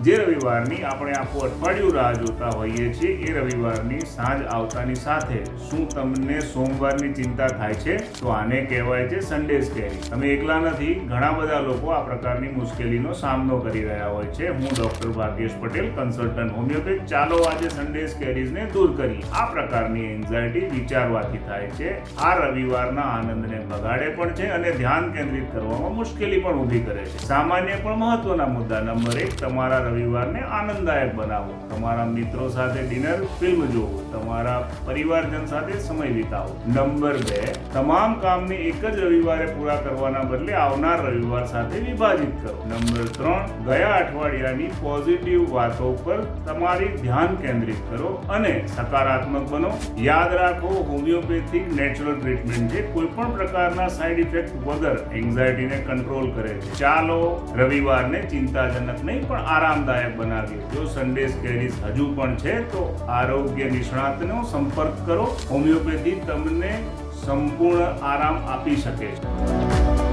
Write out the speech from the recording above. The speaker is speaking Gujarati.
જે રવિવારની આપણે આખું અઠવાડિયું રાહ જોતા હોઈએ છીએ એ રવિવારની સાંજ આવતાની સાથે શું તમને સોમવારની ચિંતા થાય છે? તો આને કહેવાય છે સન્ડે સ્કેરી. તમે એકલા નથી, ઘણા બધા લોકો આ પ્રકારની મુશ્કેલીનો સામનો કરી રહ્યા હોય છે. હું doctor Bhagyesh Patel, consultant homeopath. ચાલો આજે સન્ડે સ્કેરીઝને દૂર કરીએ. આ પ્રકારની એન્ઝાયટી વિચારવાથી થાય છે. આ રવિવારના આનંદને બગાડે પણ છે અને ધ્યાન કેન્દ્રિત કરવામાં મુશ્કેલી પણ ઊભી કરે છે. સામાન્ય પણ મહત્વના મુદ્દા. નંબર 1, તમારા રવિવારને આનંદદાયક બનાવો. તમારા મિત્રો સાથે ડિનર, ફિલ્મ જોવો, તમારા પરિવારજન સાથે સમય વિતાવો. નંબર 2, તમામ કામને એક જ રવિવારે પૂરા કરવાના બદલે આવનાર રવિવાર સાથે વિભાજિત કરો. નંબર 3, ગયા અઠવાડિયાની પોઝિટિવ વાતો પર તમારી ધ્યાન કેન્દ્રિત કરો અને સકારાત્મક બનો. યાદ રાખો, હોમિયોપેથિક નેચરલ ટ્રીટમેન્ટ છે. કોઈ પણ પ્રકારના સાઇડ ઇફેક્ટ વગર એન્ઝાયટીને કંટ્રોલ કરે છે. ચાલો રવિવારને ચિંતાજનક નહીં પણ આરામદાયક બનાવીએ. જો સન્ડે સ્કેરીઝ હજુ પણ છે તો આરોગ્ય નિષ્ણાતનો સંપર્ક કરો. હોમિયોપેથી તમને સંપૂર્ણ આરામ આપી શકે છે.